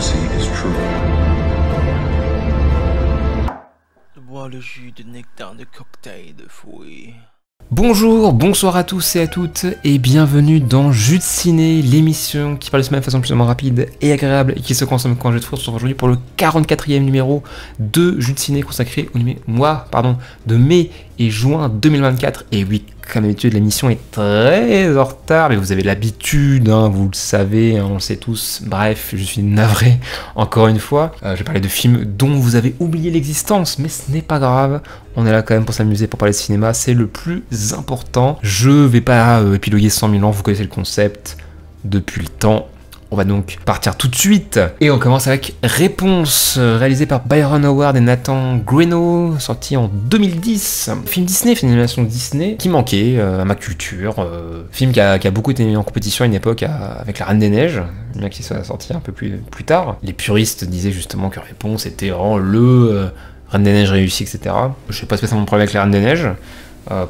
prophecy is true. Bois le jus de nectar de cocktail de fruits. Bonjour, bonsoir à tous et à toutes, et bienvenue dans Jus de Ciné, l'émission qui parle de cinéma de façon plus ou moins rapide et agréable et qui se consomme quand jeu de fruits. Aujourd'hui pour le 44e numéro de Jus de Ciné consacré au mois de mai et juin 2024. Et oui, comme d'habitude, l'émission est très en retard, mais vous avez l'habitude, hein, vous le savez, hein, on le sait tous. Bref, je suis navré encore une fois. Je vais parler de films dont vous avez oublié l'existence, mais ce n'est pas grave. On est là quand même pour s'amuser, pour parler de cinéma, c'est le plus important. Je vais pas épiloguer 100 000 ans, vous connaissez le concept depuis le temps. On va donc partir tout de suite. Et on commence avec Réponse, réalisé par Byron Howard et Nathan Greno, sorti en 2010. Film Disney, film d'animation Disney, qui manquait à ma culture. Film qui a beaucoup été mis en compétition à une époque avec La Reine des Neiges, bien qu'il soit sorti un peu plus tard. Les puristes disaient justement que Réponse était vraiment le Reine des Neiges réussi, etc. Je sais pas spécialement mon problème avec La Reine des Neiges.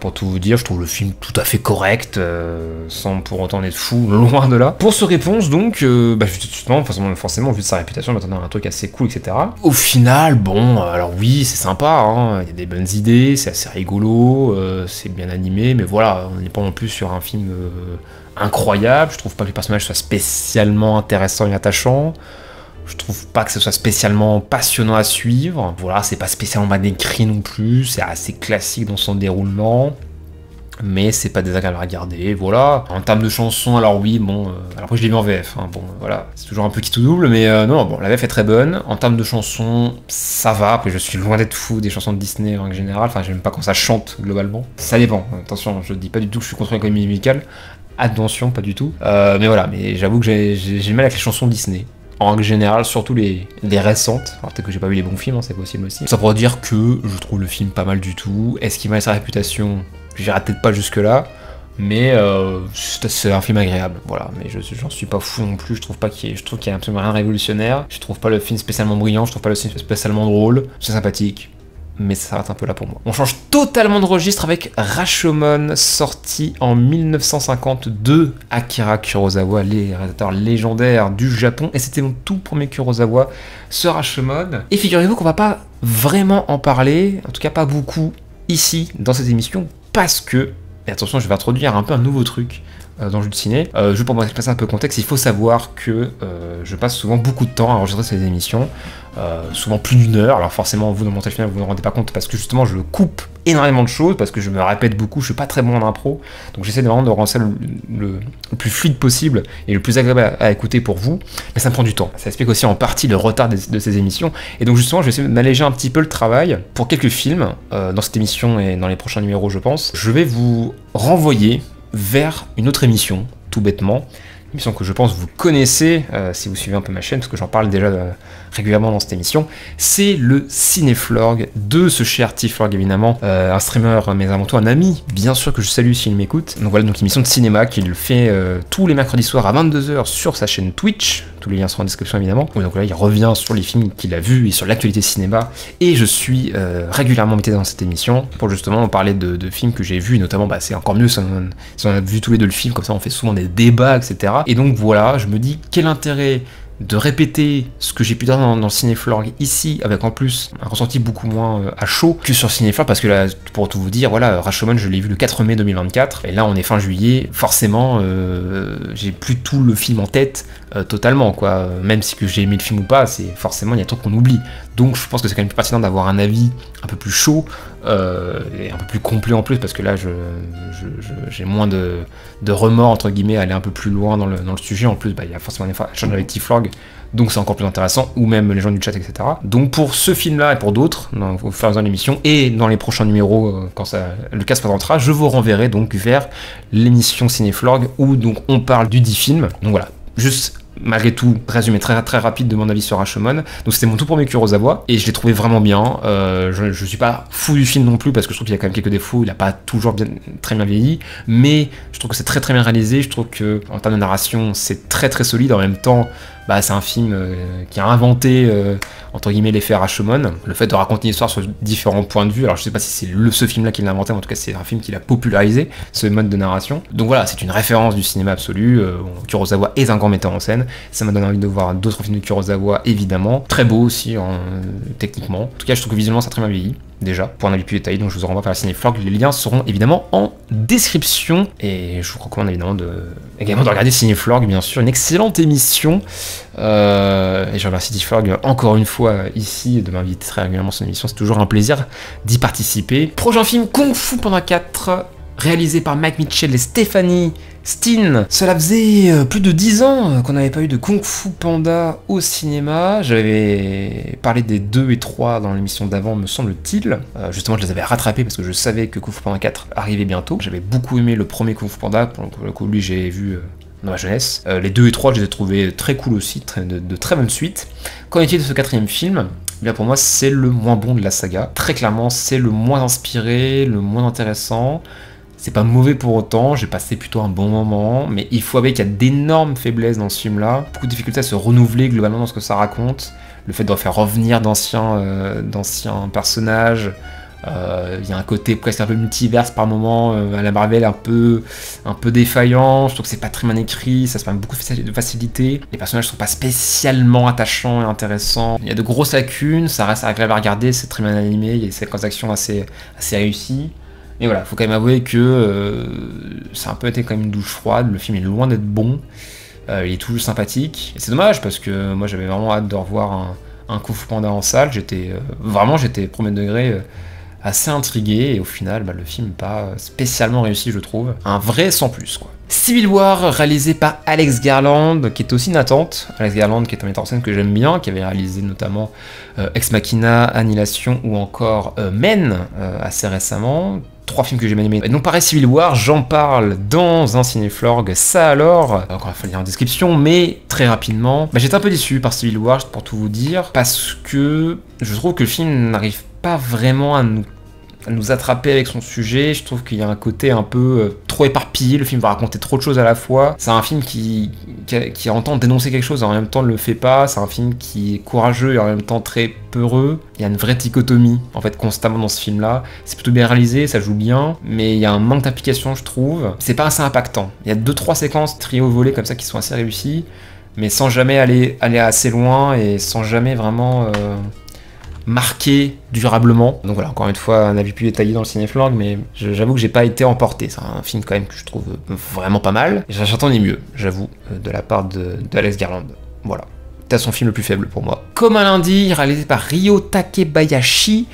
Pour tout vous dire, je trouve le film tout à fait correct, sans pour autant être fou, loin de là. Pour ce Réponse, donc, justement, forcément, vu de sa réputation, je m'attendais à un truc assez cool, etc. Au final, bon, alors oui, c'est sympa, hein, il y a des bonnes idées, c'est assez rigolo, c'est bien animé, mais voilà, on n'est pas non plus sur un film incroyable. Je trouve pas que les personnages soient spécialement intéressants et attachants. Je trouve pas que ce soit spécialement passionnant à suivre. Voilà, c'est pas spécialement mal écrit non plus, c'est assez classique dans son déroulement. Mais c'est pas désagréable à regarder, voilà. En termes de chansons, alors oui, bon... alors après je l'ai vu en VF, hein, bon, voilà. C'est toujours un peu qui tout double, mais non, bon, la VF est très bonne. En termes de chansons, ça va. Après, je suis loin d'être fou des chansons de Disney en général. Enfin, j'aime pas quand ça chante, globalement. Ça dépend, attention, je dis pas du tout que je suis contre l'économie musicale. Attention, pas du tout. Mais voilà, mais j'avoue que j'ai du mal avec les chansons Disney. En règle générale, surtout les récentes. Alors peut-être que j'ai pas vu les bons films, hein, c'est possible aussi. Ça pour dire que je trouve le film pas mal du tout. Est-ce qu'il m'a sa réputation? J'irai peut-être pas jusque là, mais c'est un film agréable, voilà. Mais j'en suis pas fou non plus. Je trouve qu'il y a absolument rien de révolutionnaire. Je trouve pas le film spécialement brillant. Je trouve pas le film spécialement drôle. C'est sympathique, mais ça s'arrête un peu là pour moi. On change totalement de registre avec Rashomon, sorti en 1952. Akira Kurosawa, les réalisateurs légendaires du Japon, et c'était mon tout premier Kurosawa, ce Rashomon. Et figurez-vous qu'on va pas vraiment en parler, en tout cas pas beaucoup, ici, dans cette émission, parce que, et attention, je vais introduire un peu un nouveau truc dans le jeu de ciné. Juste pour me passer un peu le contexte, il faut savoir que je passe souvent beaucoup de temps à enregistrer ces émissions, souvent plus d'1 heure. Alors forcément, vous dans mon final, vous ne vous rendez pas compte parce que justement je coupe énormément de choses, parce que je me répète beaucoup, je suis pas très bon en impro, donc j'essaie vraiment de rendre ça le plus fluide possible et le plus agréable à écouter pour vous, mais ça me prend du temps. Ça explique aussi en partie le retard de ces émissions, et donc justement je vais essayer d'alléger un petit peu le travail pour quelques films dans cette émission et dans les prochains numéros, je pense. Je vais vous renvoyer vers une autre émission, tout bêtement, une émission que je pense vous connaissez si vous suivez un peu ma chaîne, parce que j'en parle déjà régulièrement dans cette émission. C'est le Cinéflorg de ce cher T-Florg, évidemment, un streamer, mais avant tout un ami, bien sûr, que je salue s'il m'écoute. Donc voilà, donc une émission de cinéma qu'il fait tous les mercredis soirs à 22 h sur sa chaîne Twitch. Tous les liens seront en description, évidemment. Donc là, il revient sur les films qu'il a vus et sur l'actualité cinéma, et je suis régulièrement invité dans cette émission pour justement parler de films que j'ai vus, et notamment, c'est encore mieux si on a vu tous les deux le film, comme ça on fait souvent des débats, etc. Et donc voilà, je me dis, quel intérêt de répéter ce que j'ai pu dire dans le Cinéflorg ici, avec en plus un ressenti beaucoup moins à chaud que sur Cinéflorg, parce que là, pour tout vous dire, voilà, Rashomon, je l'ai vu le 4 mai 2024, et là on est fin juillet, forcément, j'ai plus tout le film en tête totalement, quoi. Même si que j'ai aimé le film ou pas, c'est forcément, il y a trop qu'on oublie. Donc je pense que c'est quand même plus pertinent d'avoir un avis un peu plus chaud, et un peu plus complet en plus, parce que là j'ai moins de remords entre guillemets à aller un peu plus loin dans le sujet. En plus, il y a forcément des fois échange avec T-Florg, donc c'est encore plus intéressant, ou même les gens du chat, etc. Donc pour ce film-là et pour d'autres, au fur et à mesure de l'émission, et dans les prochains numéros, quand le cas se présentera, je vous renverrai donc vers l'émission Cinéflorg, où donc on parle du 10 film. Donc voilà, juste malgré tout, résumé très rapide de mon avis sur Rashomon. Donc c'était mon tout premier Kurosawa, et je l'ai trouvé vraiment bien. Je suis pas fou du film non plus, parce que je trouve qu'il y a quand même quelques défauts, il a pas toujours très bien vieilli, mais je trouve que c'est très bien réalisé. Je trouve que en termes de narration, c'est très solide. En même temps, c'est un film qui a inventé entre guillemets l'effet Rashomon, le fait de raconter une histoire sur différents points de vue. Alors je sais pas si c'est ce film-là qui l'a inventé, mais en tout cas c'est un film qui l'a popularisé, ce mode de narration. Donc voilà, c'est une référence du cinéma absolu. Kurosawa est un grand metteur en scène, Ça m'a donné envie de voir d'autres films de Kurosawa, évidemment. Très beau aussi, techniquement. En tout cas, je trouve que visuellement, ça a très bien vieilli. Déjà, pour un avis plus détaillé, donc je vous renvoie vers la Cinéflog. Les liens seront évidemment en description. Et je vous recommande évidemment également de regarder Cinéflog, bien sûr, une excellente émission. Et je remercie Cinéflog encore une fois ici de m'inviter très régulièrement sur l'émission. C'est toujours un plaisir d'y participer. Prochain film, Kung Fu Panda 4, réalisé par Mike Mitchell et Stephanie Steen. Cela faisait plus de 10 ans qu'on n'avait pas eu de Kung Fu Panda au cinéma. J'avais parlé des 2 et 3 dans l'émission d'avant, me semble-t-il. Justement, je les avais rattrapés parce que je savais que Kung Fu Panda 4 arrivait bientôt. J'avais beaucoup aimé le premier Kung Fu Panda, pour le coup, lui, j'ai vu dans ma jeunesse. Les 2 et 3, je les ai trouvés très cool aussi, de très bonnes suites. Qu'en est-il de ce 4e film ? Eh bien pour moi, c'est le moins bon de la saga. Très clairement, c'est le moins inspiré, le moins intéressant. C'est pas mauvais pour autant, j'ai passé plutôt un bon moment, mais il faut avouer qu'il y a d'énormes faiblesses dans ce film-là, beaucoup de difficultés à se renouveler globalement dans ce que ça raconte, le fait de faire revenir d'anciens personnages, il y a un côté presque un peu multiverse par moment, à la Marvel un peu défaillant, je trouve que c'est pas très bien écrit, ça se permet beaucoup de facilité, les personnages sont pas spécialement attachants et intéressants, il y a de grosses lacunes, ça reste agréable à regarder, c'est très bien animé, il y a des séquences d'action assez réussies. Mais voilà, faut quand même avouer que ça a un peu été quand même une douche froide, le film est loin d'être bon, il est toujours sympathique, et c'est dommage parce que moi j'avais vraiment hâte de revoir un Kung Fu Panda en salle, j'étais premier degré assez intrigué, et au final le film n'est pas spécialement réussi je trouve, un vrai sans plus quoi. Civil War, réalisé par Alex Garland, qui est aussi une attente. Alex Garland, qui est un metteur en scène que j'aime bien, qui avait réalisé notamment Ex Machina, Annihilation ou encore Men assez récemment. 3 films que j'ai bien aimés. Et donc pareil, Civil War, j'en parle dans un cinéflorg, ça alors, encore il faut le dire en description, mais très rapidement, j'étais un peu déçu par Civil War, pour tout vous dire, parce que je trouve que le film n'arrive pas vraiment à nous attraper avec son sujet. Je trouve qu'il y a un côté un peu trop éparpillé, le film va raconter trop de choses à la fois. C'est un film qui entend dénoncer quelque chose et en même temps ne le fait pas. C'est un film qui est courageux et en même temps très peureux. Il y a une vraie dichotomie en fait constamment dans ce film là. C'est plutôt bien réalisé, ça joue bien, mais il y a un manque d'implication je trouve. C'est pas assez impactant. Il y a 2-3 séquences trio volées comme ça qui sont assez réussies, mais sans jamais aller assez loin et sans jamais vraiment marqué durablement. Donc voilà, encore une fois, un avis plus détaillé dans le cinéflorg, mais j'avoue que j'ai pas été emporté. C'est un film quand même que je trouve vraiment pas mal. J'attendais mieux, j'avoue, de la part d'Alex Garland. Voilà. C'était son film le plus faible pour moi. Comme un lundi, réalisé par Ryo Takebayashi,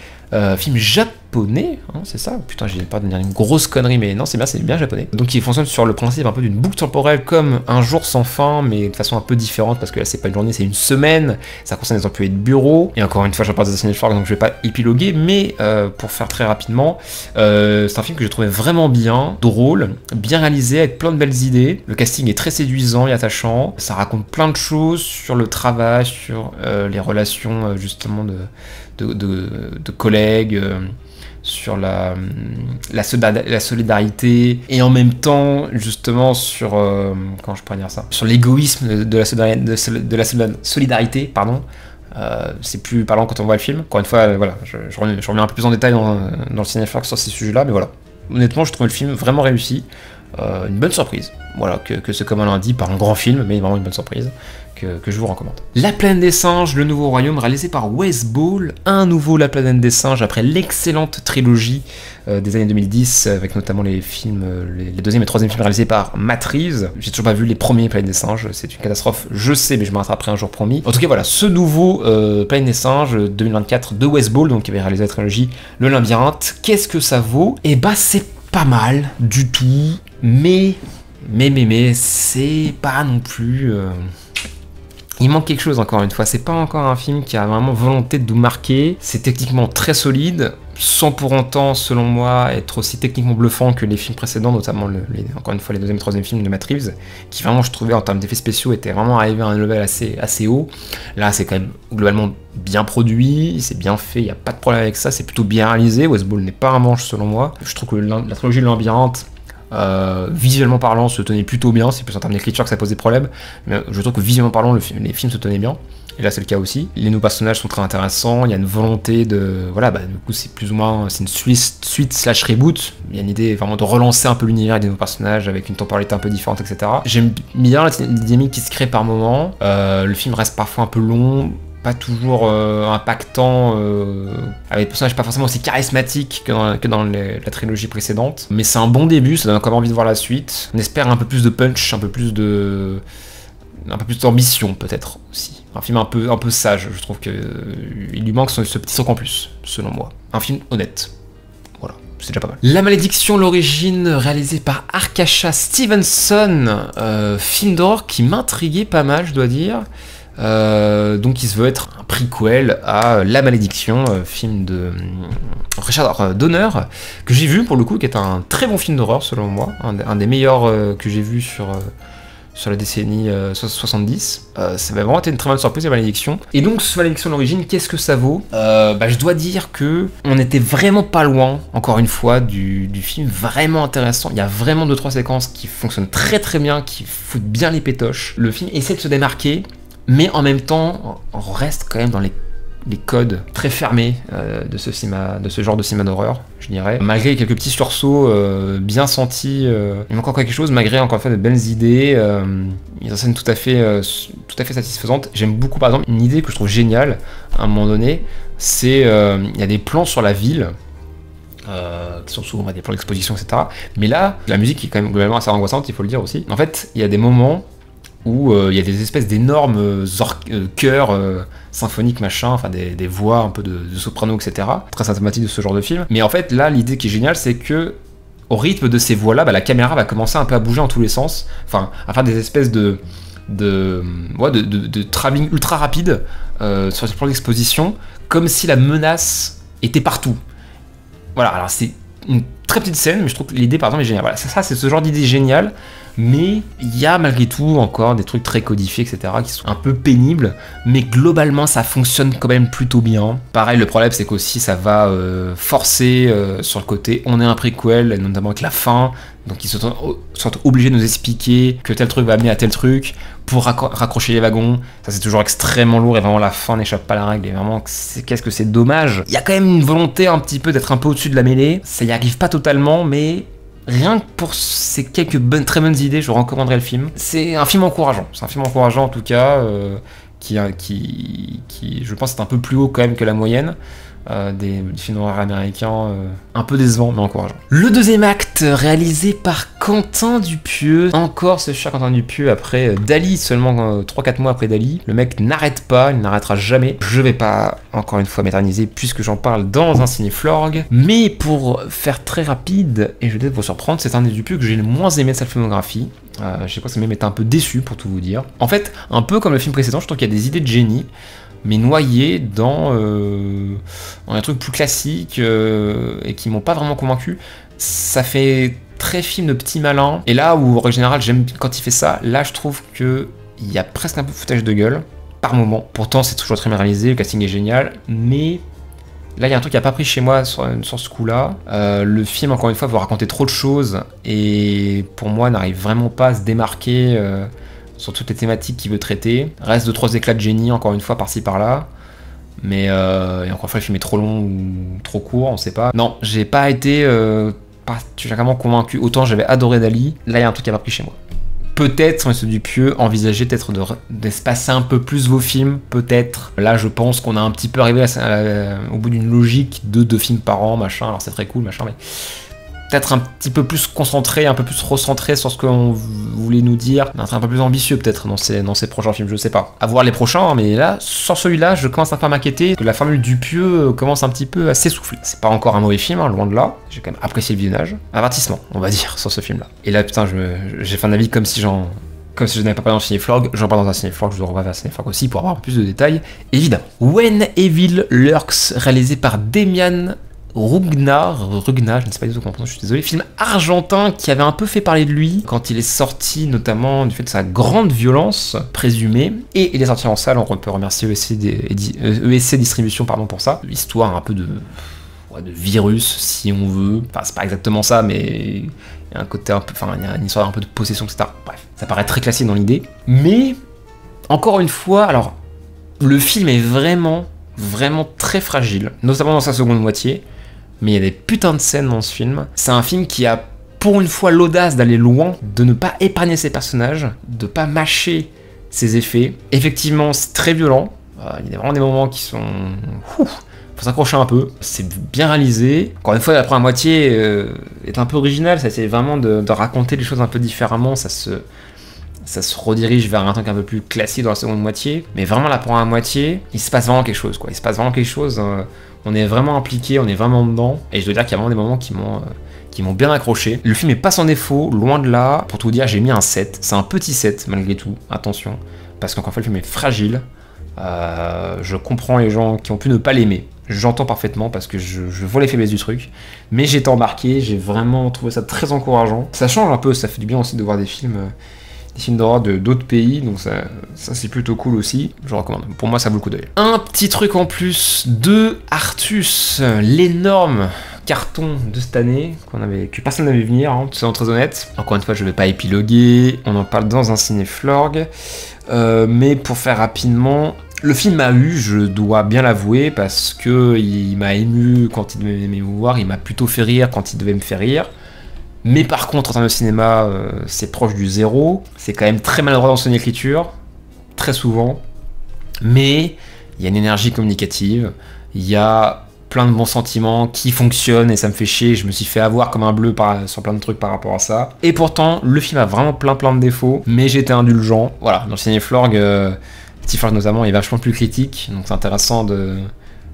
film japonais, hein, c'est ça? Putain, j'ai peur de dire une grosse connerie, mais non, c'est bien japonais. Donc il fonctionne sur le principe un peu d'une boucle temporelle comme Un jour sans fin, mais de façon un peu différente, parce que là c'est pas une journée, c'est une semaine, ça concerne les employés de bureau, et encore une fois, j'en parle de cinéflorg, donc je vais pas épiloguer, mais pour faire très rapidement, c'est un film que j'ai trouvé vraiment bien, drôle, bien réalisé, avec plein de belles idées, le casting est très séduisant et attachant, ça raconte plein de choses sur le travail, sur les relations justement de collègues, sur la solidarité, et en même temps justement sur comment je pourrais dire ça, sur l'égoïsme de la solidarité, pardon. C'est plus parlant quand on voit le film. Encore une fois, voilà, je reviens un peu plus en détail dans le cinéflorg sur ces sujets-là, mais voilà. Honnêtement, je trouve le film vraiment réussi. Une bonne surprise. Voilà, que c'est comme un lundi, par un grand film, mais vraiment une bonne surprise. Que je vous recommande. La planète des singes, le nouveau royaume, réalisé par Wes Ball, un nouveau La planète des singes après l'excellente trilogie des années 2010, avec notamment les films, les deuxième et troisième films réalisés par Matt Reeves. J'ai toujours pas vu les premiers Planète des singes, c'est une catastrophe, je sais, mais je me rattraperai un jour promis. En tout cas voilà, ce nouveau Planète des singes 2024 de Wes Ball, donc qui avait réalisé la trilogie Le Labyrinthe, qu'est-ce que ça vaut? Eh bah c'est pas mal du tout, mais c'est pas non plus... Il manque quelque chose encore une fois, c'est pas encore un film qui a vraiment volonté de nous marquer, c'est techniquement très solide, sans pour autant, selon moi, être aussi techniquement bluffant que les films précédents, notamment encore une fois les deuxième et troisième films de Matt Reeves, qui vraiment je trouvais en termes d'effets spéciaux étaient vraiment arrivés à un level assez haut. Là c'est quand même globalement bien produit, c'est bien fait, il n'y a pas de problème avec ça, c'est plutôt bien réalisé, Wes Ball n'est pas un manche selon moi. Je trouve que la trilogie de Labyrinthe, visuellement parlant, se tenait plutôt bien, c'est plus en termes d'écriture que ça pose des problèmes, mais je trouve que visuellement parlant, les films se tenaient bien. Et là c'est le cas aussi. Les nouveaux personnages sont très intéressants, il y a une volonté de... Voilà, bah du coup c'est plus ou moins... C'est une suite slash reboot. Il y a une idée vraiment de relancer un peu l'univers des nouveaux personnages avec une temporalité un peu différente, etc. J'aime bien la dynamique qui se crée par moment. Le film reste parfois un peu long, pas toujours impactant, avec des personnages pas forcément aussi charismatiques que dans la trilogie précédente. Mais c'est un bon début, ça donne encore envie de voir la suite. On espère un peu plus de punch, un peu plus d'ambition peut-être aussi. Un film un peu sage, je trouve qu'il lui manque ce petit truc en plus, selon moi. Un film honnête. Voilà, c'est déjà pas mal. La Malédiction, l'origine, réalisée par Arkasha Stevenson, film d'horreur qui m'intriguait pas mal, je dois dire. Donc il se veut être un prequel à La Malédiction, film de Richard Donner, que j'ai vu pour le coup, qui est un très bon film d'horreur selon moi, un des meilleurs que j'ai vu sur la décennie 70. Ça va vraiment être une très bonne surprise, La Malédiction. Et donc, ce Malédiction d'origine, qu'est-ce que ça vaut? Je dois dire que on était vraiment pas loin, encore une fois, du film vraiment intéressant. Il y a vraiment 2-3 séquences qui fonctionnent très très bien, qui foutent bien les pétoches. Le film essaie de se démarquer, mais en même temps, on reste quand même dans les codes très fermés de ce genre de cinéma d'horreur, je dirais. Malgré quelques petits sursauts bien sentis, il manque encore quelque chose, malgré encore une fois de belles idées, il y a des scènes tout à fait satisfaisantes. J'aime beaucoup par exemple une idée que je trouve géniale à un moment donné, c'est il y a des plans sur la ville, qui sont souvent des plans d'exposition, etc. Mais là, la musique est quand même globalement assez angoissante, il faut le dire aussi. En fait, il y a des moments où il y a des espèces d'énormes chœurs symphoniques, machin, enfin des voix un peu de soprano, etc. Très symptomatique de ce genre de film. Mais en fait, là, l'idée qui est géniale, c'est que au rythme de ces voix-là, la caméra va commencer un peu à bouger en tous les sens, enfin, à faire des espèces de travelling ultra rapide sur ce plan d'exposition, comme si la menace était partout. Voilà, alors c'est une très petite scène, mais je trouve que l'idée, par exemple, est géniale. Voilà, ça c'est ce genre d'idée géniale. Mais il y a malgré tout encore des trucs très codifiés, etc., qui sont un peu pénibles, mais globalement ça fonctionne quand même plutôt bien. Pareil, le problème c'est qu'aussi ça va forcer sur le côté, on est un prequel, notamment avec la fin, donc ils sont obligés de nous expliquer que tel truc va amener à tel truc pour raccrocher les wagons. Ça c'est toujours extrêmement lourd et vraiment la fin n'échappe pas à la règle et vraiment qu'est-ce que c'est dommage. Il y a quand même une volonté un petit peu d'être un peu au-dessus de la mêlée, ça y arrive pas totalement, mais rien que pour ces quelques très bonnes idées, je recommanderais le film. C'est un film encourageant. C'est un film encourageant en tout cas, qui je pense est un peu plus haut quand même que la moyenne des films d'horreur américains, un peu décevant mais encourageant. Le deuxième acte, réalisé par Quentin Dupieux. Encore ce cher Quentin Dupieux après Dali, seulement 3-4 mois après Dali. Le mec n'arrête pas, il n'arrêtera jamais. Je vais pas encore une fois m'éterniser puisque j'en parle dans un ciné-florgue. Mais pour faire très rapide, et je vais peut-être vous surprendre, c'est un des Dupieux que j'ai le moins aimé de sa filmographie. Je sais pas, ça m'a même été un peu déçu pour tout vous dire. En fait, un peu comme le film précédent, je trouve qu'il y a des idées de génie, mais noyés dans un truc plus classique et qui m'ont pas vraiment convaincu. Ça fait très film de petit malin. Et là où en général j'aime quand il fait ça, là je trouve que il y a presque un peu de foutage de gueule par moment. Pourtant c'est toujours très bien réalisé, le casting est génial, mais là il y a un truc qui a pas pris chez moi sur ce coup-là. Le film encore une fois veut raconter trop de choses et pour moi n'arrive vraiment pas à se démarquer sur toutes les thématiques qu'il veut traiter. Reste 2-3 éclats de génie, encore une fois, par-ci par-là. Mais, et encore une fois, le film est trop long ou trop court, on sait pas. Non, j'ai pas été particulièrement convaincu. Autant j'avais adoré Dali, là il y a un truc qui a pas pris chez moi. Peut-être, M. Dupieux, envisagez peut-être d'espacer un peu plus vos films, peut-être. Là, je pense qu'on a un petit peu arrivé au bout d'une logique de 2 films par an, machin. Alors c'est très cool, machin, mais peut-être un petit peu plus concentré, un peu plus recentré sur ce qu'on voulait nous dire, un peu plus ambitieux peut-être dans ces prochains films, je sais pas. À voir les prochains, hein, mais là, sur celui-là, je commence un peu à m'inquiéter que la formule Dupieux commence un petit peu à s'essouffler. C'est pas encore un mauvais film, hein, loin de là, j'ai quand même apprécié le visionnage. Avertissement, on va dire, sur ce film-là. Et là, putain, j'ai fait un avis comme si je n'avais pas parlé dans le ciné-florgue, j'en parle dans un ciné-florgue, je vous revois vers un ciné-florgue aussi pour avoir plus de détails, évidemment. When Evil Lurks, réalisé par Demian Rugna, je ne sais pas du tout comment prononcer, je suis désolé, film argentin qui avait un peu fait parler de lui quand il est sorti, notamment du fait de sa grande violence présumée, et il est sorti en salle, on peut remercier ESC Distribution pour ça, histoire un peu de virus si on veut, enfin c'est pas exactement ça, mais il y a un côté un peu, enfin il y a une histoire un peu de possession, etc. Bref, ça paraît très classique dans l'idée, mais encore une fois, alors Le film est vraiment très fragile, notamment dans sa seconde moitié, mais il y a des putains de scènes dans ce film. C'est un film qui a pour une fois l'audace d'aller loin, de ne pas épargner ses personnages, de pas mâcher ses effets. Effectivement, c'est très violent, il y a vraiment des moments qui sont... faut s'accrocher un peu, c'est bien réalisé. Encore une fois, la première moitié est un peu originale, ça essaie vraiment de raconter les choses un peu différemment, ça se redirige vers un truc un peu plus classique dans la seconde moitié, mais vraiment la première moitié, il se passe vraiment quelque chose, quoi. Il se passe vraiment quelque chose, on est vraiment impliqué, on est vraiment dedans, et je dois dire qu'il y a vraiment des moments qui m'ont bien accroché. Le film est pas sans défaut, loin de là. Pour tout dire, j'ai mis un 7, c'est un petit 7 malgré tout, attention, parce qu'encore une fois, le film est fragile. Je comprends les gens qui ont pu ne pas l'aimer, j'entends parfaitement parce que je vois les faiblesses du truc, mais j'ai été embarqué, j'ai vraiment trouvé ça très encourageant. Ça change un peu, ça fait du bien aussi de voir des films d'horreur de d'autres pays, donc ça c'est plutôt cool aussi, je recommande. Pour moi ça vaut le coup d'œil. Un petit truc en plus de Artus, l'énorme carton de cette année que personne n'avait vu venir, hein, soyons très honnêtes. Encore une fois, je vais pas épiloguer, on en parle dans un cinéflorgue, mais pour faire rapidement, le film m'a eu, je dois bien l'avouer, parce que il m'a ému quand il devait m'émouvoir, il m'a plutôt fait rire quand il devait me faire rire. Mais par contre, en termes de cinéma, c'est proche du zéro. C'est quand même très maladroit dans son écriture, très souvent. Mais il y a une énergie communicative, il y a plein de bons sentiments qui fonctionnent et ça me fait chier. Je me suis fait avoir comme un bleu sur plein de trucs par rapport à ça. Et pourtant, le film a vraiment plein de défauts, mais j'ai été indulgent. Voilà, dans le cinéflorgue, Cinéflorgue notamment est vachement plus critique, donc c'est intéressant de...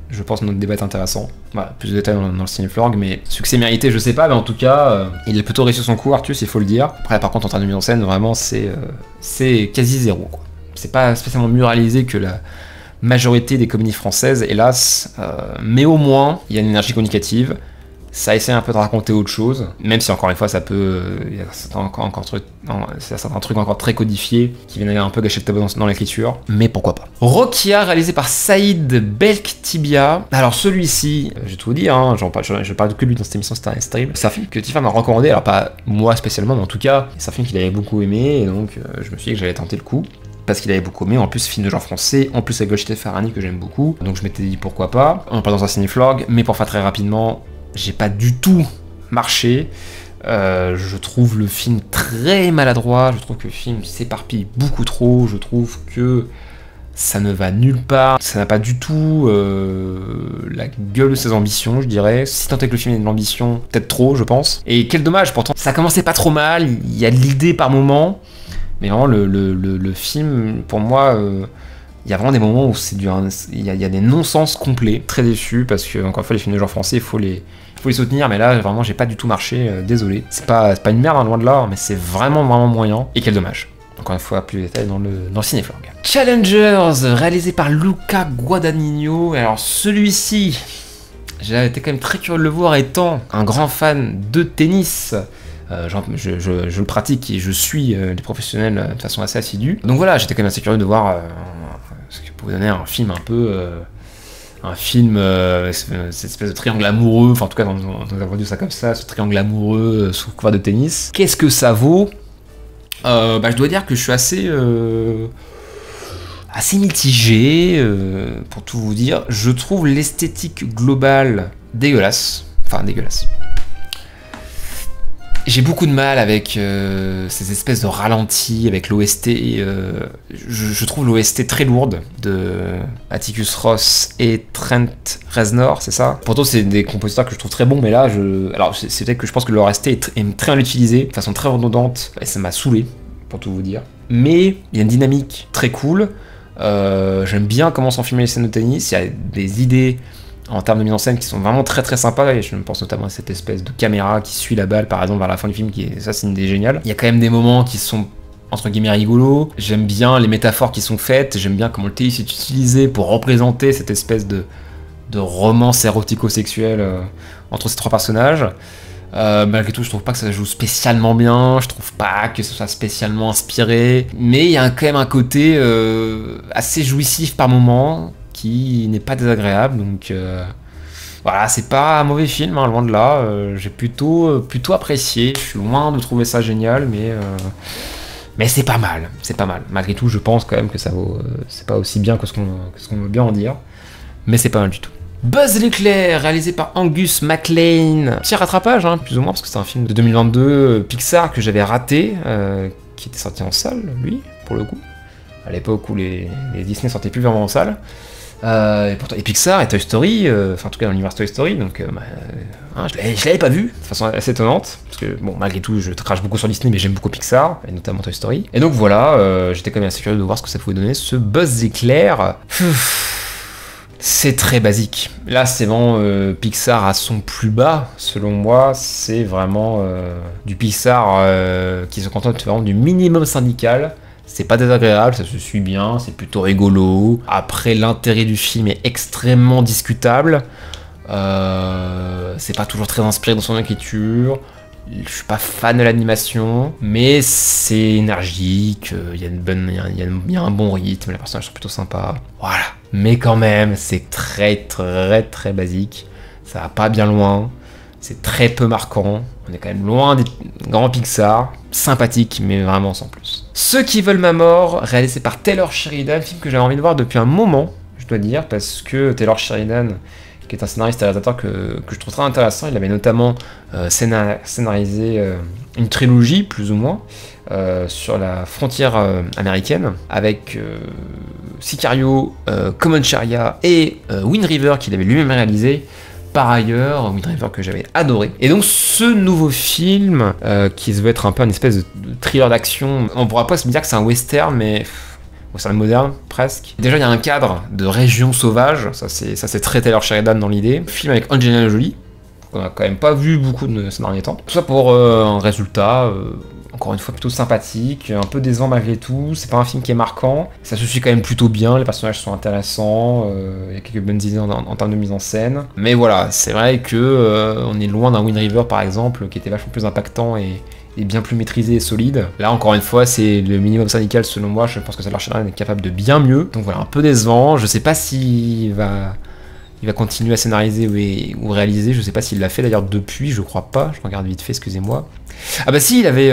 Je pense que notre débat est intéressant. Voilà, plus de détails dans le cinéflorgue, mais succès mérité, je sais pas, mais en tout cas, il a plutôt réussi son coup, Artus, il faut le dire. Après, par contre, en termes de mise en scène, vraiment, c'est quasi zéro, quoi. C'est pas spécialement mieux réalisé que la majorité des comédies françaises, hélas, mais au moins, il y a une énergie communicative. Ça essaie un peu de raconter autre chose, même si encore une fois ça peut... Il y a certains trucs encore très codifiés qui viennent un peu gâcher le tableau dans l'écriture, mais pourquoi pas. Rokia, réalisé par Saïd Belktibia. Alors celui-ci, je vais tout vous dire, hein, je parle que de lui dans cette émission, c'est terrible. C'est un film que Tifa m'a recommandé, alors pas moi spécialement, mais en tout cas, c'est un film qu'il avait beaucoup aimé, et donc je me suis dit que j'allais tenter le coup. Parce qu'il avait beaucoup aimé, en plus film de genre français, en plus avec Golshifteh Farahani que j'aime beaucoup, donc je m'étais dit pourquoi pas. On parle dans un cinéflorgue, mais pour faire très rapidement, j'ai pas du tout marché. Je trouve le film très maladroit, je trouve que le film s'éparpille beaucoup trop, je trouve que ça ne va nulle part, ça n'a pas du tout la gueule de ses ambitions, je dirais. Si tant est que le film ait de l'ambition, peut-être trop, je pense. Et quel dommage, pourtant, ça commençait pas trop mal, il y a de l'idée par moment, mais vraiment le film, pour moi... il y a vraiment des moments où il y a des non-sens complets. Très déçu parce que, encore une fois, les films de genre français, il faut les soutenir, mais là, vraiment, j'ai pas du tout marché, désolé. C'est pas une merde, hein, loin de là, mais c'est vraiment moyen. Et quel dommage. Encore une fois, plus de détails dans le cinéflorgue. Challengers, réalisé par Luca Guadagnino. Alors, celui-ci, j'ai été quand même très curieux de le voir, étant un grand fan de tennis. Je le pratique et je suis les professionnels de façon assez assidue. Donc voilà, j'étais quand même assez curieux de voir ce que pouvait donner un film un peu... cette espèce de triangle amoureux, enfin en tout cas on a vendu ça comme ça, ce triangle amoureux sous couvert de tennis. Qu'est-ce que ça vaut? Je dois dire que je suis assez mitigé, pour tout vous dire. Je trouve l'esthétique globale dégueulasse. Enfin dégueulasse. J'ai beaucoup de mal avec ces espèces de ralentis, avec l'OST. Je trouve l'OST très lourde de Atticus Ross et Trent Reznor, c'est ça? Pourtant, c'est des compositeurs que je trouve très bons, mais là, alors c'est peut-être que je pense que l'OST est très mal utilisé, de façon très redondante, et ça m'a saoulé, pour tout vous dire. Mais il y a une dynamique très cool. J'aime bien comment sont filmées les scènes de tennis. Il y a des idées en termes de mise en scène qui sont vraiment très sympas, et je pense notamment à cette espèce de caméra qui suit la balle par exemple vers la fin du film, ça c'est une idée géniale. Il y a quand même des moments qui sont entre guillemets rigolos, j'aime bien les métaphores qui sont faites, j'aime bien comment le tennis est utilisé pour représenter cette espèce de romance érotico-sexuelle entre ces trois personnages. Malgré tout, je trouve pas que ça joue spécialement bien, je trouve pas que ce soit spécialement inspiré, mais il y a quand même un côté assez jouissif par moment, qui n'est pas désagréable, donc voilà, c'est pas un mauvais film, hein, loin de là, j'ai plutôt apprécié, je suis loin de trouver ça génial, Mais c'est pas mal, c'est pas mal. Malgré tout, je pense quand même que ça vaut... c'est pas aussi bien que ce qu'on veut bien en dire. Mais c'est pas mal du tout. Buzz l'éclair, réalisé par Angus MacLean. Petit rattrapage, hein, plus ou moins, parce que c'est un film de 2022 Pixar que j'avais raté, qui était sorti en salle, lui, pour le coup. À l'époque où les Disney sortaient plus vraiment en salle. Et Pixar et Toy Story, enfin en tout cas dans l'univers Toy Story, donc je l'avais pas vu de façon assez étonnante, parce que bon, malgré tout je crache beaucoup sur Disney, mais j'aime beaucoup Pixar, et notamment Toy Story. Et donc voilà, j'étais quand même assez curieux de voir ce que ça pouvait donner, ce Buzz l'éclair. C'est très basique. Là c'est vraiment Pixar à son plus bas, selon moi, c'est vraiment du Pixar qui se contente vraiment du minimum syndical. C'est pas désagréable, ça se suit bien, c'est plutôt rigolo. Après, l'intérêt du film est extrêmement discutable. C'est pas toujours très inspiré dans son écriture. Je suis pas fan de l'animation, mais c'est énergique, il y a un bon rythme, les personnages sont plutôt sympas. Voilà. Mais quand même, c'est très très très basique. Ça va pas bien loin. C'est très peu marquant. On est quand même loin des grands Pixar. Sympathique, mais vraiment sans plus. Ceux qui veulent ma mort, réalisé par Taylor Sheridan, film que j'avais envie de voir depuis un moment, je dois dire, parce que Taylor Sheridan, qui est un scénariste et réalisateur que je trouve très intéressant, il avait notamment scénarisé une trilogie, plus ou moins, sur la frontière américaine, avec Sicario, Common Sharia et Wind River, qu'il avait lui-même réalisé. Par ailleurs, Wind River que j'avais adoré. Et donc ce nouveau film, qui se veut être un peu une espèce de thriller d'action, on pourra pas se dire que c'est un western, mais western moderne, presque. Déjà il y a un cadre de région sauvage, ça c'est très Taylor Sheridan dans l'idée. Film avec Angelina Jolie, qu'on a quand même pas vu beaucoup de ces derniers temps. Tout ça pour un résultat... encore une fois plutôt sympathique, un peu décevant malgré tout, c'est pas un film qui est marquant, ça se suit quand même plutôt bien, les personnages sont intéressants, il y a quelques bonnes idées en termes de mise en scène, mais voilà, c'est vrai que on est loin d'un Wind River par exemple, qui était vachement plus impactant et bien plus maîtrisé et solide. Là encore une fois, c'est le minimum syndical selon moi, je pense que Taylor Sheridan est capable de bien mieux, donc voilà, un peu décevant, je sais pas s'il va continuer à scénariser ou réaliser, je sais pas s'il l'a fait d'ailleurs depuis, je crois pas, je regarde vite fait, excusez-moi. Ah bah si, il avait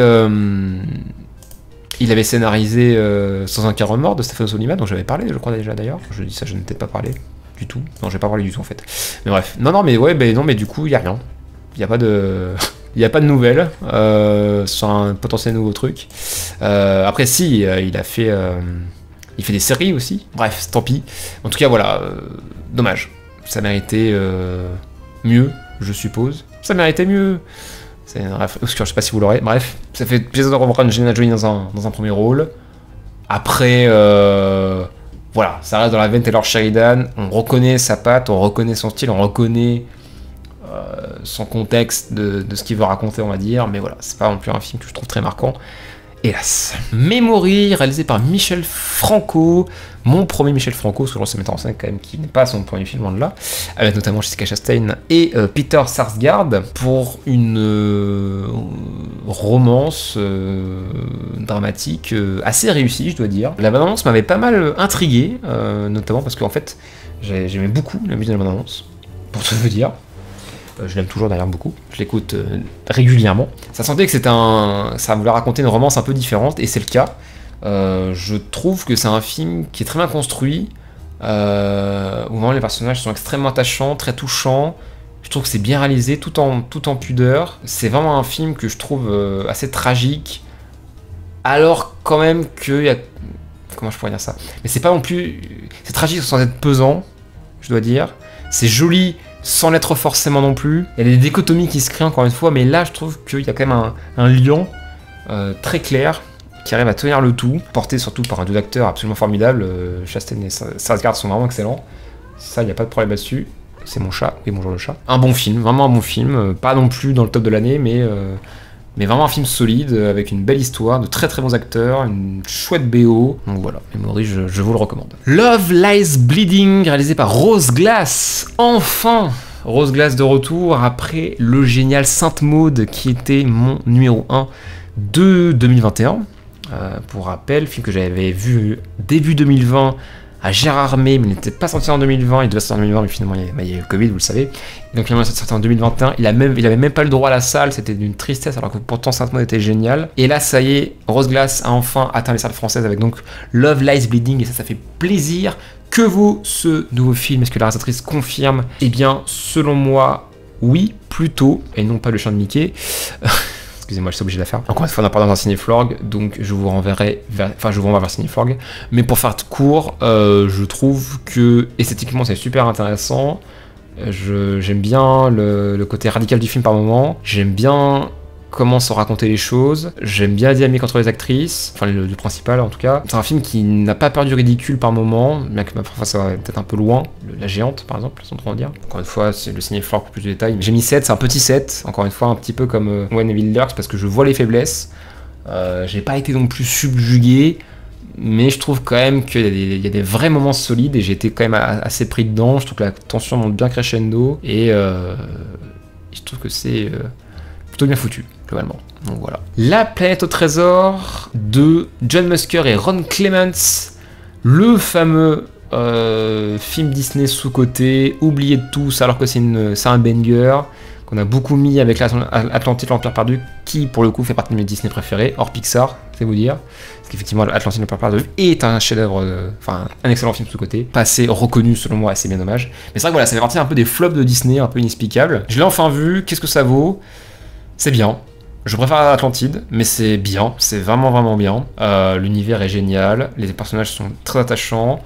scénarisé Sans un cœur mort de Stephen Sollima, dont j'avais parlé, je crois déjà d'ailleurs. Je dis ça, je n'ai peut-être pas parlé du tout. Non, j'ai pas parlé du tout en fait. Mais bref, non, mais ouais, non, mais du coup, il y a rien. Il y a pas de, il y a pas de nouvelles sur un potentiel nouveau truc. Après, si, il fait des séries aussi. Bref, tant pis. En tout cas, voilà, dommage. Ça méritait mieux, je suppose. Ça méritait mieux. Bref, je sais pas si vous l'aurez. Bref, ça fait plaisir de revoir Angelina Jolie dans un premier rôle. Après, voilà, ça reste dans la veine Taylor Sheridan. On reconnaît sa patte, on reconnaît son style, on reconnaît son contexte de ce qu'il veut raconter, on va dire. Mais voilà, c'est pas non plus un film que je trouve très marquant. Hélas. Memory, réalisé par Michel Franco, mon premier Michel Franco, parce que je sais mettre en scène quand même qui n'est pas son premier film, loin de là, avec notamment Jessica Chastain et Peter Sarsgaard, pour une romance dramatique assez réussie, je dois dire. La bande-annonce m'avait pas mal intrigué, notamment parce qu'en fait, j'aimais beaucoup la musique de la bande-annonce, pour tout vous dire. Je l'aime toujours d'ailleurs beaucoup, je l'écoute régulièrement. Ça sentait que ça voulait raconter une romance un peu différente, et c'est le cas. Je trouve que c'est un film qui est très bien construit, où vraiment les personnages sont extrêmement attachants, très touchants. Je trouve que c'est bien réalisé, tout en pudeur. C'est vraiment un film que je trouve assez tragique, alors quand même qu'il y a... Comment je pourrais dire ça? Mais c'est pas non plus... C'est tragique sans être pesant, je dois dire. C'est joli, sans l'être forcément non plus. Il y a des dichotomies qui se créent encore une fois, mais là je trouve qu'il y a quand même un lien très clair qui arrive à tenir le tout, porté surtout par un duo d'acteurs absolument formidable. Chastain et Sarsgaard sont vraiment excellents. Ça, il n'y a pas de problème là-dessus. C'est mon chat, oui bonjour le chat. Un bon film, vraiment un bon film, pas non plus dans le top de l'année, mais vraiment un film solide, avec une belle histoire, de très très bons acteurs, une chouette BO, donc voilà, Memory, je vous le recommande. Love Lies Bleeding, réalisé par Rose Glass, enfin Rose Glass de retour, après le génial Sainte Maud, qui était mon numéro 1 de 2021, pour rappel, film que j'avais vu début 2020, à Gérard May, mais il n'était pas sorti en 2020, il devait sortir en 2020, mais finalement il y a eu le Covid, vous le savez. Et donc finalement il est sorti en 2021, il avait même pas le droit à la salle, c'était d'une tristesse, alors que pourtant Saint-Monde était génial. Et là ça y est, Rose Glass a enfin atteint les salles françaises avec donc Love Lies Bleeding, et ça fait plaisir. Que vaut ce nouveau film? Est-ce que la réalisatrice confirme? Eh bien, selon moi, oui, plutôt, et non pas le chien de Mickey. Excusez-moi, je suis obligé de la faire. Encore une fois, on en parle dans un cinéflog, donc je vous renverrai vers... Enfin, je vous renvoie vers cinéflog. Mais pour faire court, je trouve que esthétiquement, c'est super intéressant. J'aime bien le côté radical du film par moment. J'aime bien comment sont raconter les choses. J'aime bien la dynamique entre les actrices, enfin le principal en tout cas. C'est un film qui n'a pas peur du ridicule par moment, bien que parfois ça va peut-être un peu loin. La géante par exemple, sans trop en dire. Encore une fois, c'est le cinéphore pour plus de détails. J'ai mis 7, c'est un petit 7, encore une fois un petit peu comme Wayne Wilders, parce que je vois les faiblesses. J'ai pas été non plus subjugué, mais je trouve quand même qu'il y a des vrais moments solides et j'ai été quand même assez pris dedans. Je trouve que la tension monte bien crescendo et je trouve que c'est plutôt bien foutu, globalement. Donc voilà. La planète au trésor de John Musker et Ron Clements, le fameux film Disney sous-côté, oublié de tous alors que c'est un banger, qu'on a beaucoup mis avec Atlantide, l'Empire perdu, qui pour le coup fait partie de mes Disney préférés, hors Pixar, c'est vous dire. Parce qu'effectivement, Atlantide, l'Empire perdu est un chef-d'œuvre, enfin un excellent film sous-côté, pas assez reconnu selon moi, et c'est bien dommage. Mais c'est vrai que voilà, ça fait partie un peu des flops de Disney, un peu inexplicables. Je l'ai enfin vu, qu'est-ce que ça vaut? C'est bien. Je préfère Atlantide, mais c'est bien, c'est vraiment bien. L'univers est génial, les personnages sont très attachants.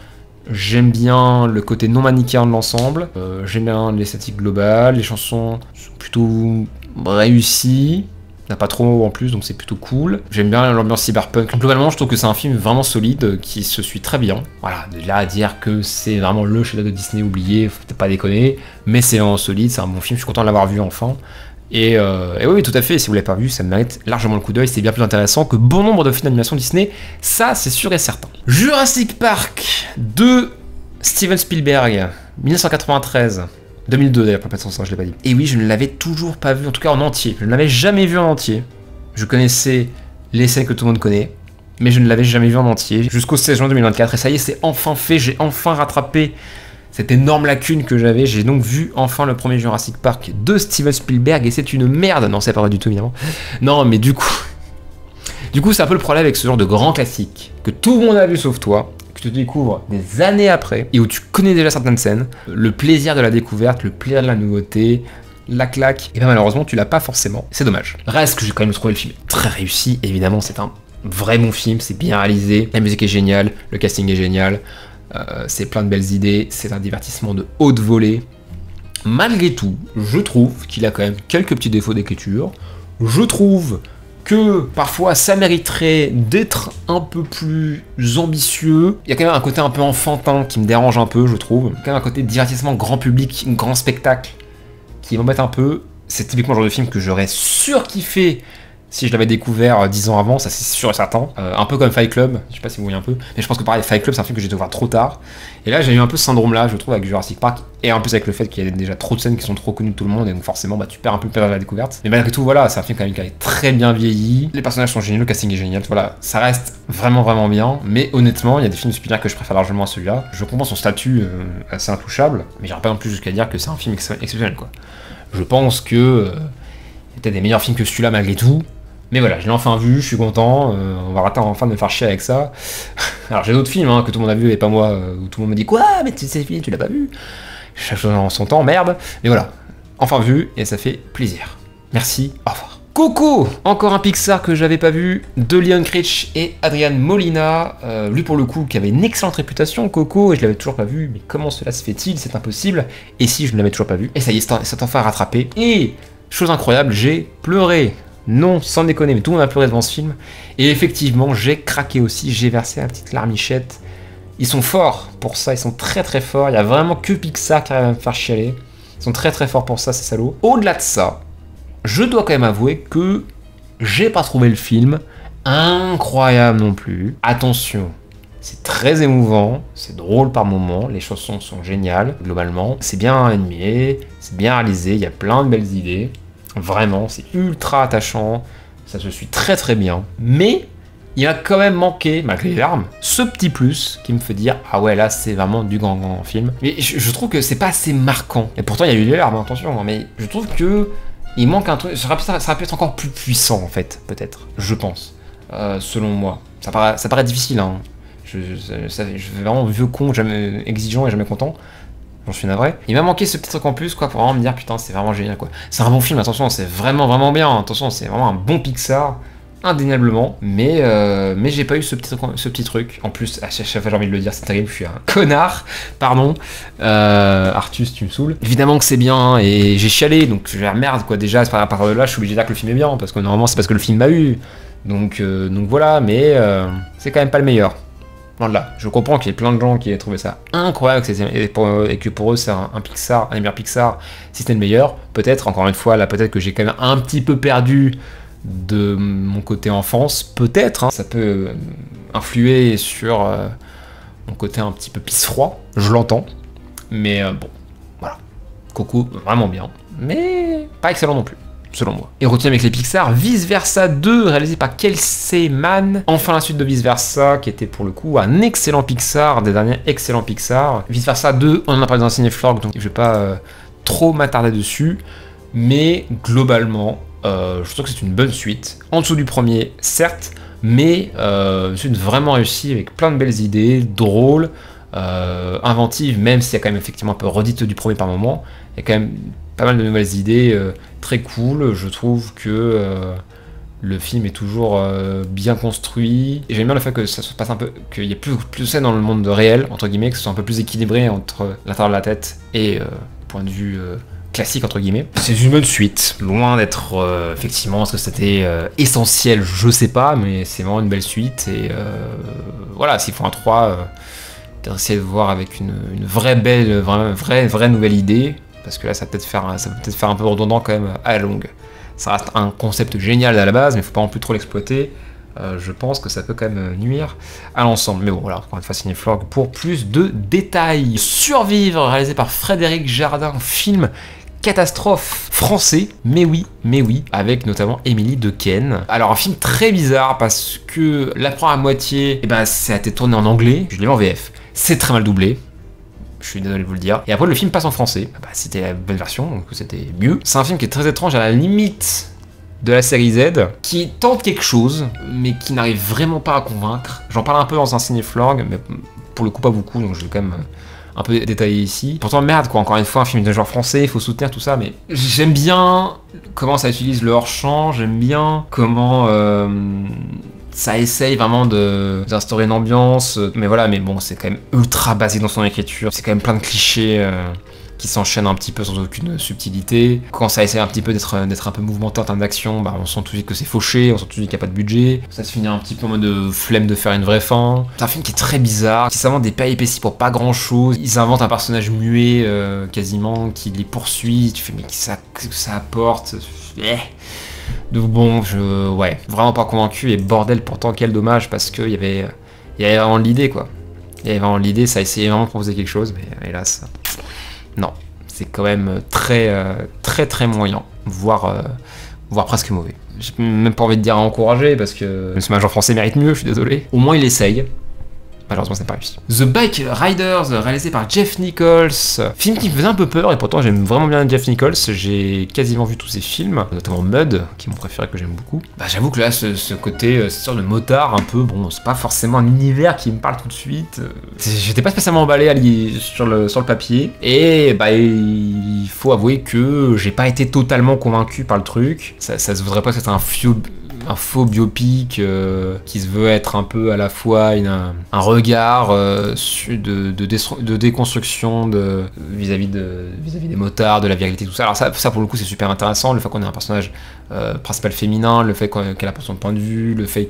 J'aime bien le côté non manichéen de l'ensemble. J'aime bien l'esthétique globale, les chansons sont plutôt réussies. Il n'y en a pas trop en plus, donc c'est plutôt cool. J'aime bien l'ambiance cyberpunk. Globalement, je trouve que c'est un film vraiment solide, qui se suit très bien. Voilà, de là à dire que c'est vraiment le chef-d'œuvre de Disney oublié, faut peut-être pas déconner, mais c'est vraiment solide, c'est un bon film, je suis content de l'avoir vu enfin. Et oui, tout à fait, si vous l'avez pas vu, ça mérite largement le coup d'œil, c'est bien plus intéressant que bon nombre de films d'animation Disney, ça c'est sûr et certain. Jurassic Park de Steven Spielberg, 1993. 2002 d'ailleurs, pour pas de sens, je l'ai pas dit. Et oui, je ne l'avais toujours pas vu, en tout cas en entier. Je ne l'avais jamais vu en entier. Je connaissais les scènes que tout le monde connaît, mais je ne l'avais jamais vu en entier. Jusqu'au 16 juin 2024, et ça y est, c'est enfin fait, j'ai enfin rattrapé cette énorme lacune que j'avais. J'ai donc vu enfin le premier Jurassic Park de Steven Spielberg, et c'est une merde. Non, c'est pas vrai du tout, évidemment. Non, mais du coup, c'est un peu le problème avec ce genre de grand classique, que tout le monde a vu sauf toi, que tu découvres des années après, et où tu connais déjà certaines scènes, le plaisir de la découverte, le plaisir de la nouveauté, la claque, et bien malheureusement tu l'as pas forcément, c'est dommage. Reste que j'ai quand même trouvé le film très réussi, évidemment c'est un vrai bon film, c'est bien réalisé, la musique est géniale, le casting est génial, c'est plein de belles idées, c'est un divertissement de haute volée. Malgré tout, je trouve qu'il a quand même quelques petits défauts d'écriture, je trouve que parfois ça mériterait d'être un peu plus ambitieux. Il y a quand même un côté un peu enfantin qui me dérange un peu, je trouve. Il y a quand même un côté divertissement grand public, grand spectacle qui m'embête un peu. C'est typiquement le genre de film que j'aurais surkiffé si je l'avais découvert 10 ans avant, ça c'est sûr et certain. Un peu comme Fight Club, je sais pas si vous voyez un peu, mais je pense que pareil, Fight Club c'est un film que j'ai découvert trop tard. Et là j'ai eu un peu ce syndrome là, je trouve, avec Jurassic Park, et en plus avec le fait qu'il y a déjà trop de scènes qui sont trop connues de tout le monde, et donc forcément bah, tu perds un peu le plaisir de la découverte. Mais malgré tout, voilà, c'est un film quand même qui a très bien vieilli, les personnages sont géniaux, le casting est génial, voilà, ça reste vraiment bien, mais honnêtement, il y a des films de Spielberg que je préfère largement à celui-là. Je comprends son statut assez intouchable, mais j'irai pas non plus jusqu'à dire que c'est un film exceptionnel, quoi. Je pense que il y a peut-être des meilleurs films que celui-là malgré tout. Mais voilà, je l'ai enfin vu, je suis content, on va rater enfin de me faire chier avec ça. Alors j'ai d'autres films que tout le monde a vu et pas moi, où tout le monde me dit quoi, mais c'est film, tu l'as pas vu? Chaque chose en son temps, merde. Mais voilà, enfin vu et ça fait plaisir. Merci, au revoir. Coco, encore un Pixar que j'avais pas vu, de Leon Critch et Adrian Molina, lui pour le coup qui avait une excellente réputation, Coco, et je l'avais toujours pas vu, mais comment cela se fait-il? C'est impossible. Et si je ne l'avais toujours pas vu? Et ça y est, c'est enfin rattrapé. Et, chose incroyable, j'ai pleuré. Non, sans déconner, mais tout le monde a pleuré devant ce film. Et effectivement, j'ai craqué aussi, j'ai versé la petite larmichette. Ils sont forts pour ça, ils sont très forts. Il y a vraiment que Pixar qui arrive à me faire chialer. Ils sont très forts pour ça, ces salauds. Au-delà de ça, je dois quand même avouer que j'ai pas trouvé le film incroyable non plus. Attention, c'est très émouvant, c'est drôle par moments, les chansons sont géniales, globalement. C'est bien animé, c'est bien réalisé, il y a plein de belles idées. Vraiment, c'est ultra attachant, ça se suit très bien. Mais il a quand même manqué, malgré les larmes, ce petit plus qui me fait dire « Ah ouais, là, c'est vraiment du grand film ». Mais je trouve que c'est pas assez marquant. Et pourtant, il y a eu les larmes, attention, hein, mais je trouve que il manque un truc. Ça aurait pu être encore plus puissant, en fait, peut-être, je pense, selon moi. Ça paraît difficile, hein. Je fais vraiment vieux con, jamais exigeant et jamais content. J'en suis navré. Il m'a manqué ce petit truc en plus, quoi, pour vraiment me dire putain, c'est vraiment génial, quoi. C'est un bon film, attention, c'est vraiment bien. Attention, c'est vraiment un bon Pixar, indéniablement. Mais j'ai pas eu ce petit truc. En plus, à chaque fois j'ai envie de le dire, c'est terrible, je suis un connard. Pardon. Artus, tu me saoules. Évidemment que c'est bien, hein, et j'ai chialé, donc je vais merde, quoi. Déjà, à part de là, je suis obligé de dire que le film est bien, parce que normalement, c'est parce que le film m'a eu. Donc voilà, mais c'est quand même pas le meilleur. Voilà, je comprends qu'il y ait plein de gens qui aient trouvé ça incroyable et que pour eux c'est un Pixar, un des meilleurs Pixar, si c'était le meilleur. Peut-être, encore une fois, là peut-être que j'ai quand même un petit peu perdu de mon côté enfance, peut-être, hein. Ça peut influer sur mon côté un petit peu pisse-froid, je l'entends. Mais bon, voilà. Coco, vraiment bien, mais pas excellent non plus, selon moi. Et on continue avec les Pixar, Vice Versa 2, réalisé par Kelsey Mann. Enfin la suite de Vice Versa, qui était pour le coup un excellent Pixar, des derniers excellents Pixar. Vice Versa 2, on en a parlé dans Cinéflog, donc je vais pas trop m'attarder dessus. Mais globalement, je trouve que c'est une bonne suite. En dessous du premier, certes, mais une suite vraiment réussie, avec plein de belles idées, drôles, inventives, même s'il y a quand même effectivement un peu redite du premier par moment. Il y a quand même pas mal de nouvelles idées, très cool. Je trouve que le film est toujours bien construit. Et j'aime bien le fait que ça se passe un peu, qu'il y ait plus de scènes dans le monde réel, entre guillemets, que ce soit un peu plus équilibré entre l'intérieur de la tête et point de vue classique, entre guillemets. C'est une bonne suite, loin d'être effectivement ce que c'était essentiel, je sais pas, mais c'est vraiment une belle suite. Et voilà, s'ils font un 3, essayer de voir avec une vraie nouvelle idée. Parce que là, ça peut peut-être faire un peu redondant quand même à la longue. Ça reste un concept génial à la base, mais il faut pas non plus trop l'exploiter. Je pense que ça peut quand même nuire à l'ensemble. Mais bon, voilà, encore une fois, Cinéflog pour plus de détails. Survivre, réalisé par Frédéric Jardin, film catastrophe français, mais oui, avec notamment Émilie Dequesne. Alors, un film très bizarre parce que la première moitié, ça a été tourné en anglais, je l'ai mis en VF. C'est très mal doublé. Je suis désolé de vous le dire. Et après, le film passe en français. C'était la bonne version, donc c'était mieux. C'est un film qui est très étrange, à la limite de la série Z, qui tente quelque chose, mais qui n'arrive vraiment pas à convaincre. J'en parle un peu dans un cinéflog, mais pour le coup, pas beaucoup, donc je vais quand même un peu détailler ici. Pourtant, merde, quoi, encore une fois, un film de genre français, il faut soutenir tout ça, mais j'aime bien comment ça utilise le hors-champ, j'aime bien comment ça essaye vraiment d'instaurer une ambiance, mais voilà, mais bon, c'est quand même ultra basique dans son écriture, c'est quand même plein de clichés qui s'enchaînent un petit peu sans aucune subtilité. Quand ça essaie un petit peu d'être un peu mouvementé en termes d'action, on sent tout de suite que c'est fauché, on sent tout de suite qu'il n'y a pas de budget. Ça se finit un petit peu en mode flemme de faire une vraie fin. C'est un film qui est très bizarre, qui s'invente des péripéties pour pas grand chose. Ils inventent un personnage muet quasiment, qui les poursuit, tu fais mais ça apporte. Donc bon, ouais, vraiment pas convaincu, et bordel, pourtant quel dommage, parce qu'il y avait vraiment l'idée, quoi. Il y avait vraiment l'idée, ça essayait vraiment de proposer quelque chose, mais hélas, non, c'est quand même très moyen, voire presque mauvais. J'ai même pas envie de dire à encourager, parce que ce major français mérite mieux, je suis désolé. Au moins il essaye. Malheureusement, c'est pas réussi. The Bike Riders, réalisé par Jeff Nichols. Film qui me faisait un peu peur, et pourtant j'aime vraiment bien Jeff Nichols. J'ai quasiment vu tous ses films, notamment Mud, qui est mon préféré, que j'aime beaucoup. J'avoue que là, ce côté, cette sorte de motard un peu, bon, c'est pas forcément un univers qui me parle tout de suite. J'étais pas spécialement emballé sur le papier, et il faut avouer que j'ai pas été totalement convaincu par le truc. Ça se voudrait pas que c'était un faux biopic qui se veut être un peu à la fois un regard de déconstruction vis-à-vis des motards, de la virilité, tout ça. Alors ça pour le coup c'est super intéressant, le fait qu'on ait un personnage principal féminin, le fait qu'elle a pas son point de vue, le fait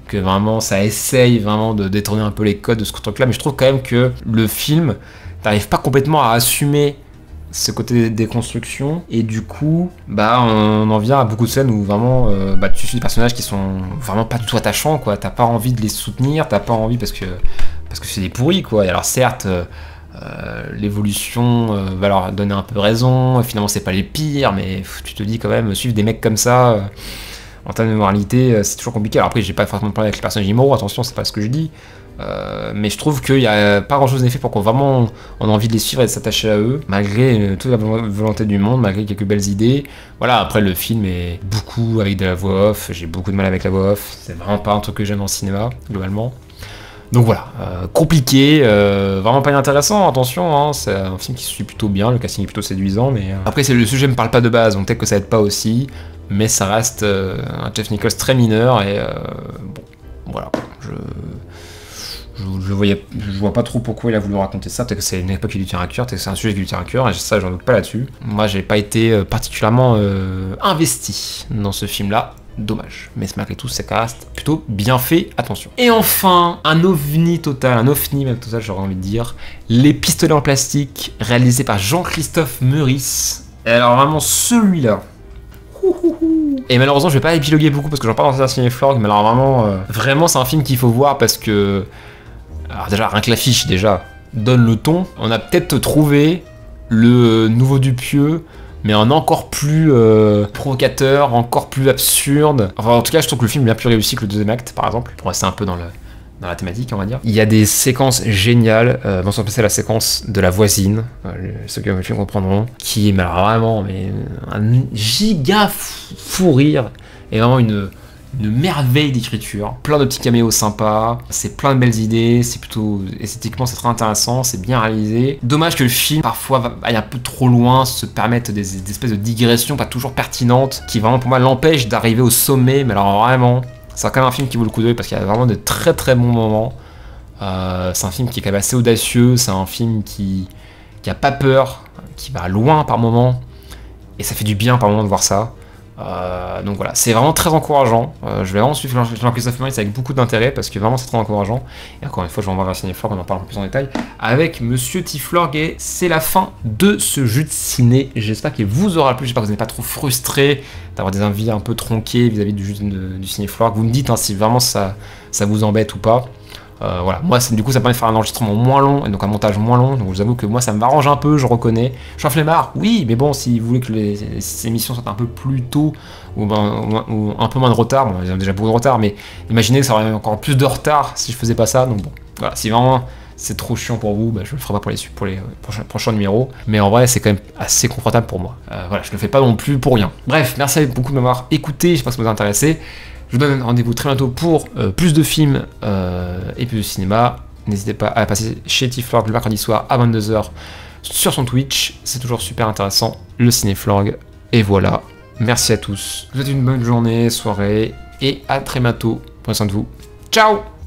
que vraiment ça essaye vraiment de détourner un peu les codes de ce truc là, mais je trouve quand même que le film n'arrive pas complètement à assumer ce côté déconstruction, et du coup on en vient à beaucoup de scènes où vraiment tu suis des personnages qui sont vraiment pas du tout attachants, quoi. T'as pas envie de les soutenir, t'as pas envie parce que c'est des pourris, quoi. Et alors certes l'évolution va leur donner un peu raison, finalement c'est pas les pires, mais tu te dis quand même, suivre des mecs comme ça En termes de moralité, c'est toujours compliqué. Alors après, j'ai pas forcément parlé avec les personnages immoraux, attention, c'est pas ce que je dis. Mais je trouve qu'il n'y a pas grand chose d'effet pour qu'on vraiment on a envie de les suivre et de s'attacher à eux, malgré toute la volonté du monde, malgré quelques belles idées. Voilà, après le film est beaucoup avec de la voix off, j'ai beaucoup de mal avec la voix off, c'est vraiment pas un truc que j'aime dans le cinéma, globalement. Donc voilà, compliqué, vraiment pas inintéressant, attention, hein, c'est un film qui se suit plutôt bien, le casting est plutôt séduisant, mais... Après, le sujet me parle pas de base, donc peut-être que ça aide pas aussi, mais ça reste un Jeff Nichols très mineur, et bon, voilà, je vois pas trop pourquoi il a voulu raconter ça, peut-être que c'est une époque qui lui tient à cœur, peut-être que c'est un sujet qui lui tient à cœur, et ça, j'en doute pas là-dessus. Moi, j'ai pas été particulièrement investi dans ce film-là. Dommage, mais malgré tout, c'est quand même plutôt bien fait, attention. Et enfin, un ovni même total, j'aurais envie de dire, Les Pistolets en plastique, réalisé par Jean-Christophe Meurice. Et alors vraiment, celui-là... Et malheureusement, je vais pas épiloguer beaucoup parce que j'en parle dans un ciné-florg, mais alors vraiment, c'est un film qu'il faut voir parce que... Alors déjà, rien que l'affiche, déjà, donne le ton. On a peut-être trouvé le nouveau Dupieux, mais en encore plus provocateur, encore plus absurde. Enfin, en tout cas, je trouve que le film est bien plus réussi que le deuxième acte, par exemple, pour rester un peu dans la thématique, on va dire. Il y a des séquences géniales, mention spéciale la séquence de la voisine, ceux qui ont vu le film comprendront, qui est vraiment un giga fou rire, et vraiment une merveille d'écriture, plein de petits caméos sympas, c'est plein de belles idées, c'est plutôt esthétiquement c'est très intéressant, c'est bien réalisé. Dommage que le film parfois aille un peu trop loin, se permette des espèces de digressions pas toujours pertinentes, qui vraiment pour moi l'empêchent d'arriver au sommet, mais alors vraiment, c'est quand même un film qui vaut le coup d'œil parce qu'il y a vraiment de très très bons moments. C'est un film qui est quand même assez audacieux, c'est un film qui a pas peur, qui va loin par moments, et ça fait du bien par moments de voir ça. Donc voilà, c'est vraiment très encourageant. Je vais vraiment suivre Jean-Christophe Meurice avec beaucoup d'intérêt parce que vraiment c'est très encourageant. Et encore une fois, je vais en voir un ciné-florg, on en parle un peu plus en détail avec Monsieur Tiflorg. Et c'est la fin de ce jus de ciné. J'espère qu'il vous aura plu. J'espère que vous n'êtes pas trop frustré d'avoir des envies un peu tronquées vis-à-vis du ciné-florg. Vous me dites hein, si vraiment ça vous embête ou pas. Voilà, moi du coup ça permet de faire un enregistrement moins long et donc un montage moins long, donc je vous avoue que moi ça m'arrange un peu, je reconnais. Je suis un flemmard, oui, mais bon, si vous voulez que les émissions soient un peu plus tôt ou un peu moins de retard, bon, ils ont déjà beaucoup de retard, mais imaginez que ça aurait encore plus de retard si je faisais pas ça, donc bon, voilà, si vraiment c'est trop chiant pour vous, bah, je le ferai pas pour les prochains numéros, mais en vrai c'est quand même assez confortable pour moi. Voilà, je le fais pas non plus pour rien. Bref, merci beaucoup de m'avoir écouté, j'espère que ça vous a intéressé. Je vous donne rendez-vous très bientôt pour plus de films et plus de cinéma. N'hésitez pas à passer chez Tiflorg le mercredi soir à 22h sur son Twitch. C'est toujours super intéressant, le ciné-florg. Et voilà, merci à tous. Je vous souhaite une bonne journée, soirée, et à très bientôt. Prenez soin de vous. Ciao!